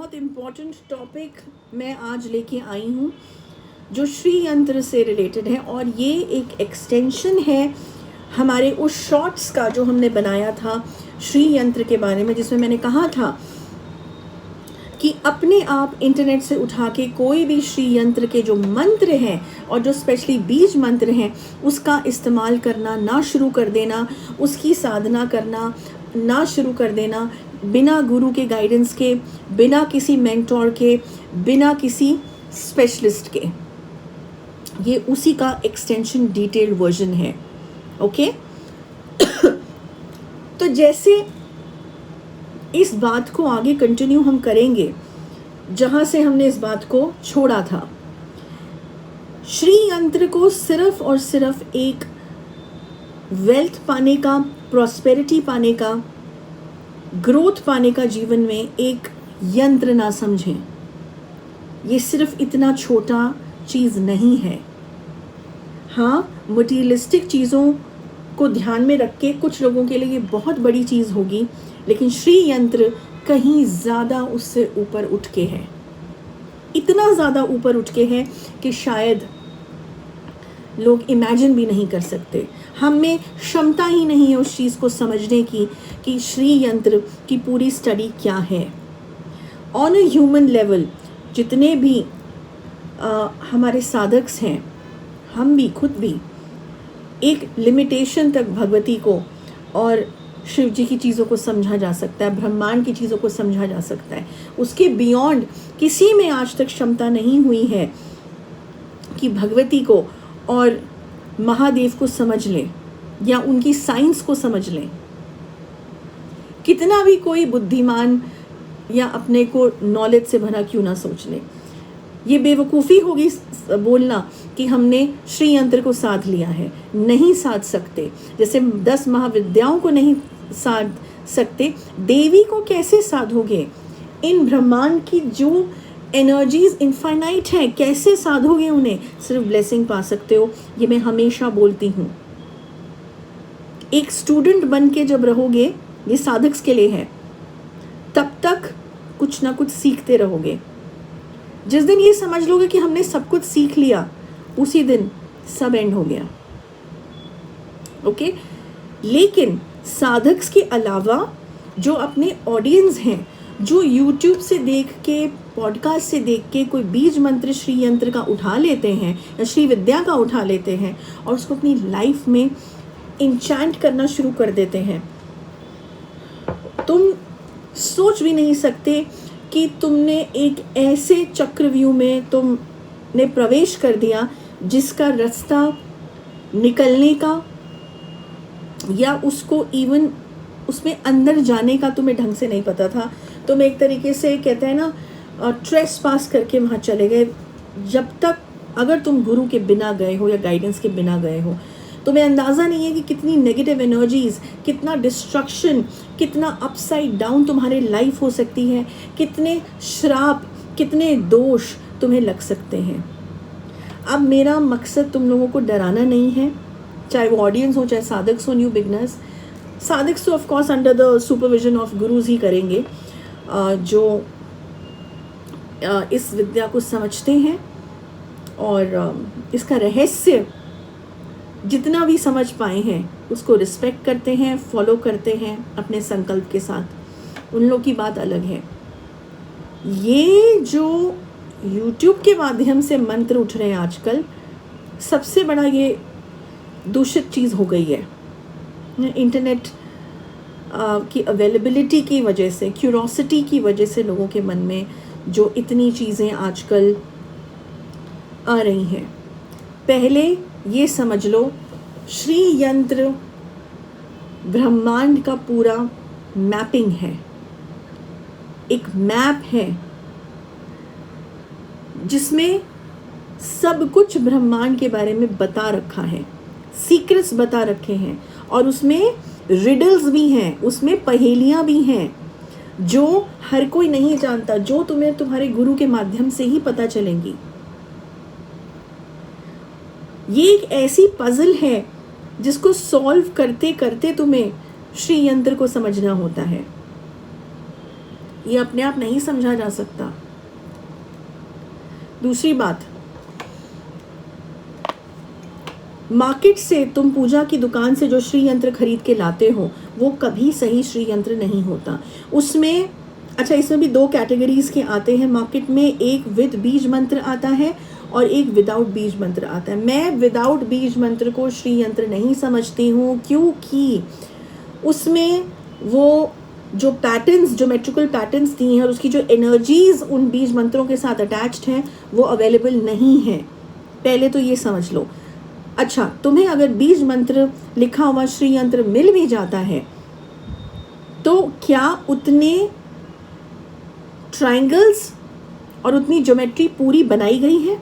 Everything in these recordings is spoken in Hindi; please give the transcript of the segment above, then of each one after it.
बहुत इम्पोर्टेंट टॉपिक मैं आज लेके आई हूँ जो श्री यंत्र से रिलेटेड है, और ये एक एक्सटेंशन है हमारे उस शॉर्ट्स का जो हमने बनाया था श्री यंत्र के बारे में, जिसमें मैंने कहा था कि अपने आप इंटरनेट से उठा के कोई भी श्री यंत्र के जो मंत्र हैं और जो स्पेशली बीज मंत्र हैं उसका इस्तेमाल करना ना शुरू कर देना, उसकी साधना करना ना शुरू कर देना, बिना गुरु के गाइडेंस के, बिना किसी मेंटोर के, बिना किसी स्पेशलिस्ट के। ये उसी का एक्सटेंशन डिटेल्ड वर्जन है। ओके तो जैसे इस बात को आगे कंटिन्यू हम करेंगे जहां से हमने इस बात को छोड़ा था। श्री यंत्र को सिर्फ और सिर्फ एक वेल्थ पाने का, प्रॉस्पेरिटी पाने का, ग्रोथ पाने का जीवन में एक यंत्र ना समझें। ये सिर्फ इतना छोटा चीज़ नहीं है। हाँ, मटीरियलिस्टिक चीज़ों को ध्यान में रख के कुछ लोगों के लिए ये बहुत बड़ी चीज़ होगी, लेकिन श्री यंत्र कहीं ज़्यादा उससे ऊपर उठ के है। इतना ज़्यादा ऊपर उठ के है कि शायद लोग इमेजिन भी नहीं कर सकते। हम में क्षमता ही नहीं है उस चीज़ को समझने की कि श्री यंत्र की पूरी स्टडी क्या है। ऑन अ ह्यूमन लेवल जितने भी हमारे साधक्स हैं, हम भी खुद भी एक लिमिटेशन तक भगवती को और शिव जी की चीज़ों को समझा जा सकता है, ब्रह्मांड की चीज़ों को समझा जा सकता है। उसके बियॉन्ड किसी में आज तक क्षमता नहीं हुई है कि भगवती को और महादेव को समझ लें या उनकी साइंस को समझ लें। कितना भी कोई बुद्धिमान या अपने को नॉलेज से भरा क्यों ना सोच ले, ये बेवकूफ़ी होगी बोलना कि हमने श्री यंत्र को साध लिया है। नहीं साध सकते। जैसे 10 महाविद्याओं को नहीं साध सकते, देवी को कैसे साधोगे? इन ब्रह्मांड की जो एनर्जीज इनफाइनाइट है, कैसे साधोगे उन्हें? सिर्फ ब्लेसिंग पा सकते हो। ये मैं हमेशा बोलती हूँ। एक स्टूडेंट बन के जब रहोगे, ये साधक्स के लिए है, तब तक कुछ ना कुछ सीखते रहोगे। जिस दिन ये समझ लोगे कि हमने सब कुछ सीख लिया, उसी दिन सब एंड हो गया। ओके लेकिन साधक्स के अलावा जो अपने ऑडियंस हैं, जो यूट्यूब से देख के, पॉडकास्ट से देख के कोई बीज मंत्र श्री यंत्र का उठा लेते हैं या श्री विद्या का उठा लेते हैं और उसको अपनी लाइफ में इंचैंट करना शुरू कर देते हैं, तुम सोच भी नहीं सकते कि तुमने एक ऐसे चक्रव्यूह में तुमने प्रवेश कर दिया जिसका रास्ता निकलने का या उसको इवन उसमें अंदर जाने का तुम्हें ढंग से नहीं पता था। तुम एक तरीके से कहते हैं ना, ट्रेस पास करके वहाँ चले गए। जब तक अगर तुम गुरु के बिना गए हो या गाइडेंस के बिना गए हो, तुम्हें अंदाज़ा नहीं है कि कितनी नेगेटिव एनर्जीज़, कितना डिस्ट्रक्शन, कितना अपसाइड डाउन तुम्हारी लाइफ हो सकती है, कितने श्राप, कितने दोष तुम्हें लग सकते हैं। अब मेरा मकसद तुम लोगों को डराना नहीं है, चाहे वो ऑडियंस हो, चाहे साधक्स हो, न्यू बिगनर्स। साधक्स तो of course under the supervision of गुरुज ही करेंगे, जो इस विद्या को समझते हैं और इसका रहस्य जितना भी समझ पाए हैं उसको रिस्पेक्ट करते हैं, फॉलो करते हैं अपने संकल्प के साथ। उन लोग की बात अलग है। ये जो YouTube के माध्यम से मंत्र उठ रहे हैं आजकल, सबसे बड़ा ये दूषित चीज़ हो गई है। इंटरनेट की अवेलेबिलिटी की वजह से, क्यूरोसिटी की वजह से लोगों के मन में जो इतनी चीज़ें आजकल आ रही हैं। पहले ये समझ लो, श्री यंत्र ब्रह्मांड का पूरा मैपिंग है, एक मैप है जिसमें सब कुछ ब्रह्मांड के बारे में बता रखा है, सीक्रेट्स बता रखे हैं, और उसमें रिडल्स भी हैं, उसमें पहेलियां भी हैं जो हर कोई नहीं जानता, जो तुम्हें तुम्हारे गुरु के माध्यम से ही पता चलेंगी। ये एक ऐसी पजल है जिसको सॉल्व करते करते तुम्हें श्री यंत्र को समझना होता है। ये अपने आप नहीं समझा जा सकता। दूसरी बात, मार्केट से तुम पूजा की दुकान से जो श्री यंत्र खरीद के लाते हो वो कभी सही श्री यंत्र नहीं होता। उसमें अच्छा, इसमें भी 2 कैटेगरीज के आते हैं मार्केट में, एक विद बीज मंत्र आता है और एक विदाउट बीज मंत्र आता है। मैं विदाउट बीज मंत्र को श्री यंत्र नहीं समझती हूँ, क्योंकि उसमें वो जो पैटर्न्स, ज्योमेट्रिकल पैटर्न्स दिए हैं और उसकी जो एनर्जीज उन बीज मंत्रों के साथ अटैच्ड हैं वो अवेलेबल नहीं है। पहले तो ये समझ लो। अच्छा, तुम्हें अगर बीज मंत्र लिखा हुआ श्री यंत्र मिल भी जाता है तो क्या उतने ट्रायंगल्स और उतनी ज्योमेट्री पूरी बनाई गई है?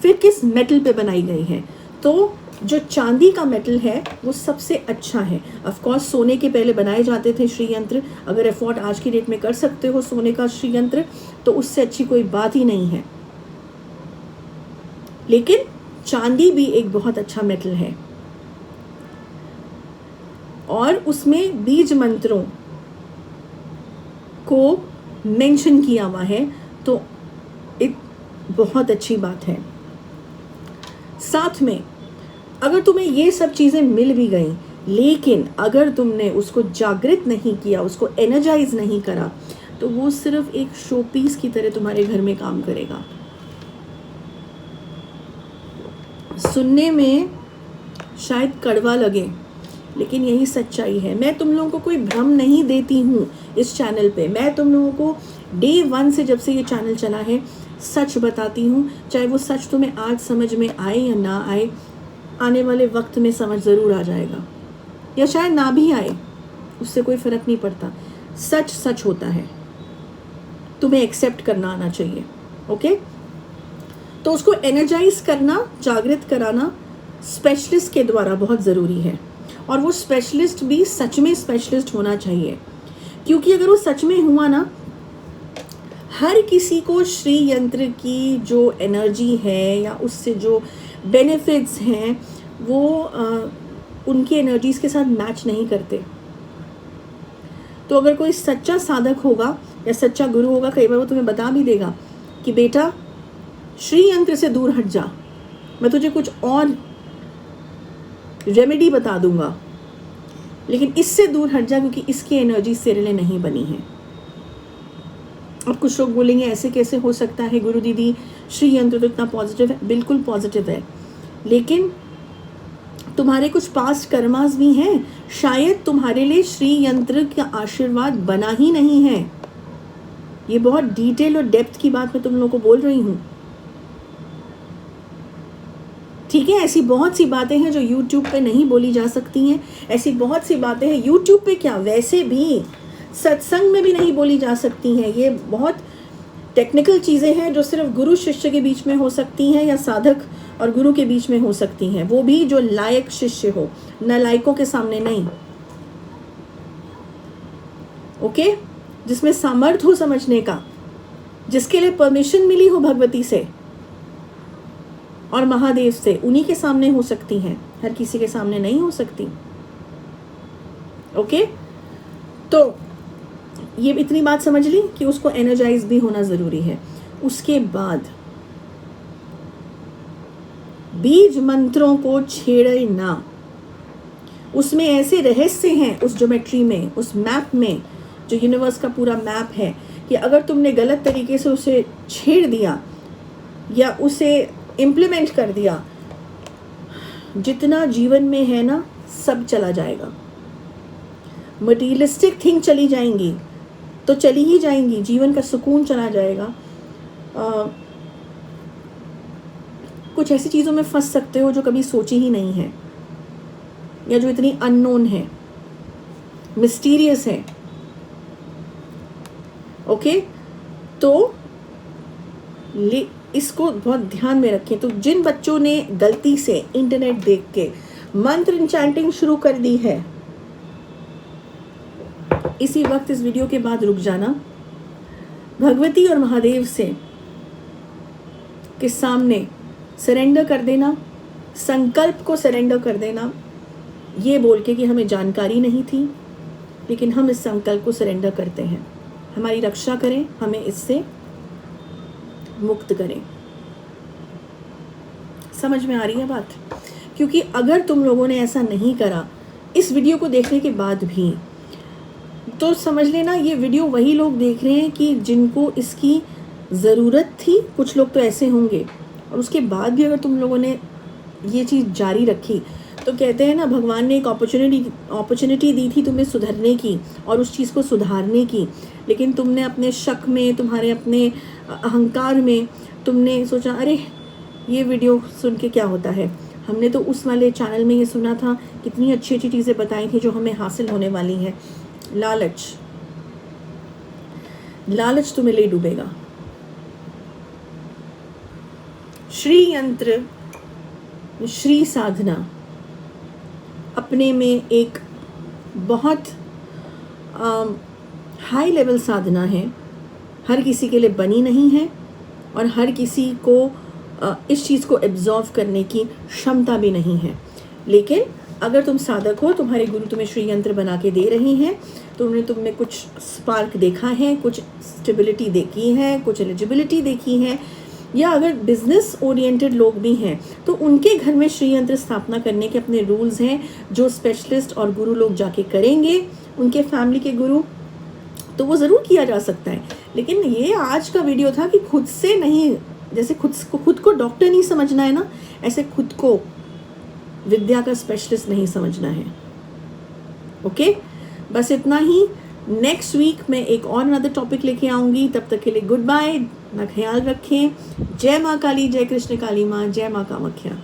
फिर किस मेटल पे बनाई गई है? तो जो चांदी का मेटल है वो सबसे अच्छा है। ऑफ कोर्स सोने के पहले बनाए जाते थे श्री यंत्र, अगर अफोर्ड आज की डेट में कर सकते हो सोने का श्री यंत्र तो उससे अच्छी कोई बात ही नहीं है। लेकिन चांदी भी एक बहुत अच्छा मेटल है और उसमें बीज मंत्रों को मेंशन किया हुआ है, तो एक बहुत अच्छी बात है। साथ में अगर तुम्हें ये सब चीज़ें मिल भी गई, लेकिन अगर तुमने उसको जागृत नहीं किया, उसको एनर्जाइज नहीं करा, तो वो सिर्फ एक शो पीस की तरह तुम्हारे घर में काम करेगा। सुनने में शायद कड़वा लगे, लेकिन यही सच्चाई है। मैं तुम लोगों को कोई भ्रम नहीं देती हूँ इस चैनल पे। मैं तुम लोगों को डे 1 से जब से ये चैनल चला है सच बताती हूँ, चाहे वो सच तुम्हें आज समझ में आए या ना आए, आने वाले वक्त में समझ ज़रूर आ जाएगा, या शायद ना भी आए, उससे कोई फ़र्क नहीं पड़ता। सच सच होता है, तुम्हें एक्सेप्ट करना आना चाहिए। ओके, तो उसको एनर्जाइज करना, जागृत कराना स्पेशलिस्ट के द्वारा बहुत ज़रूरी है, और वो स्पेशलिस्ट भी सच में स्पेशलिस्ट होना चाहिए, क्योंकि अगर वो सच में हुआ ना, हर किसी को श्री यंत्र की जो एनर्जी है या उससे जो बेनिफिट्स हैं वो उनकी एनर्जीज के साथ मैच नहीं करते। तो अगर कोई सच्चा साधक होगा या सच्चा गुरु होगा, कई बार वो तुम्हें बता भी देगा कि बेटा श्री यंत्र से दूर हट जा, मैं तुझे कुछ और रेमेडी बता दूंगा, लेकिन इससे दूर हट जा क्योंकि इसकी एनर्जी तेरे लिए नहीं बनी है। अब कुछ लोग बोलेंगे ऐसे कैसे हो सकता है गुरु दीदी, श्री यंत्र तो इतना पॉजिटिव है। बिल्कुल पॉजिटिव है, लेकिन तुम्हारे कुछ पास्ट कर्मास भी हैं, शायद तुम्हारे लिए श्री यंत्र का आशीर्वाद बना ही नहीं है। ये बहुत डिटेल और डेप्थ की बात मैं तुम लोगों को बोल रही हूँ, ठीक है। ऐसी बहुत सी बातें हैं जो YouTube पे नहीं बोली जा सकती हैं, ऐसी बहुत सी बातें हैं YouTube पे क्या, वैसे भी सत्संग में भी नहीं बोली जा सकती हैं। ये बहुत टेक्निकल चीज़ें हैं जो सिर्फ गुरु शिष्य के बीच में हो सकती हैं या साधक और गुरु के बीच में हो सकती हैं, वो भी जो लायक शिष्य हो, नालायकों के सामने नहीं। ओके, जिसमें सामर्थ्य हो समझने का, जिसके लिए परमिशन मिली हो भगवती से और महादेव से, उन्हीं के सामने हो सकती हैं, हर किसी के सामने नहीं हो सकती। ओके, तो ये इतनी बात समझ ली कि उसको एनर्जाइज भी होना ज़रूरी है। उसके बाद बीज मंत्रों को छेड़े ना, उसमें ऐसे रहस्य हैं उस ज्योमेट्री में, उस मैप में, जो यूनिवर्स का पूरा मैप है, कि अगर तुमने गलत तरीके से उसे छेड़ दिया या उसे इम्प्लीमेंट कर दिया, जितना जीवन में है ना सब चला जाएगा। मटीरियलिस्टिक थिंग चली जाएंगी तो चली ही जाएंगी, जीवन का सुकून चला जाएगा। कुछ ऐसी चीज़ों में फंस सकते हो जो कभी सोची ही नहीं है, या जो इतनी अननोन है, मिस्टीरियस है। ओके, तो इसको बहुत ध्यान में रखें। तो जिन बच्चों ने गलती से इंटरनेट देख के मंत्र इंचैंटिंग शुरू कर दी है, इसी वक्त इस वीडियो के बाद रुक जाना, भगवती और महादेव से के सामने सरेंडर कर देना, संकल्प को सरेंडर कर देना, ये बोल के कि हमें जानकारी नहीं थी लेकिन हम इस संकल्प को सरेंडर करते हैं। हमारी रक्षा करें, हमें इससे मुक्त करें। समझ में आ रही है बात? क्योंकि अगर तुम लोगों ने ऐसा नहीं करा इस वीडियो को देखने के बाद भी, तो समझ लेना ये वीडियो वही लोग देख रहे हैं कि जिनको इसकी ज़रूरत थी। कुछ लोग तो ऐसे होंगे, और उसके बाद भी अगर तुम लोगों ने ये चीज़ जारी रखी, तो कहते हैं ना, भगवान ने एक अपॉर्चुनिटी दी थी तुम्हें सुधरने की और उस चीज़ को सुधारने की, लेकिन तुमने अपने शक में, तुम्हारे अपने अहंकार में तुमने सोचा अरे ये वीडियो सुन के क्या होता है, हमने तो उस वाले चैनल में ये सुना था, कितनी अच्छी अच्छी चीज़ें बताई थी जो हमें हासिल होने वाली हैं। लालच तुम्हें ले डूबेगा। श्री यंत्र, श्री साधना अपने में एक बहुत हाई लेवल साधना है, हर किसी के लिए बनी नहीं है और हर किसी को इस चीज़ को एब्जॉर्व करने की क्षमता भी नहीं है। लेकिन अगर तुम साधक हो, तुम्हारे गुरु तुम्हें श्री यंत्र बना के दे रहे हैं, तुमने कुछ स्पार्क देखा है, कुछ स्टेबिलिटी देखी है, कुछ एलिजिबिलिटी देखी है, या अगर बिजनेस ओरिएंटेड लोग भी हैं तो उनके घर में श्री यंत्र स्थापना करने के अपने रूल्स हैं जो स्पेशलिस्ट और गुरु लोग जाके करेंगे, उनके फैमिली के गुरु, तो वो ज़रूर किया जा सकता है। लेकिन ये आज का वीडियो था कि खुद से नहीं, जैसे खुद को डॉक्टर नहीं समझना है ना, ऐसे खुद को विद्या का स्पेशलिस्ट नहीं समझना है। ओके, बस इतना ही। नेक्स्ट वीक मैं एक और अनदर टॉपिक लेके आऊँगी। तब तक के लिए गुड बाय, अपना ख्याल रखें। जय माँ काली, जय कृष्ण काली माँ, जय माँ कामाख्या।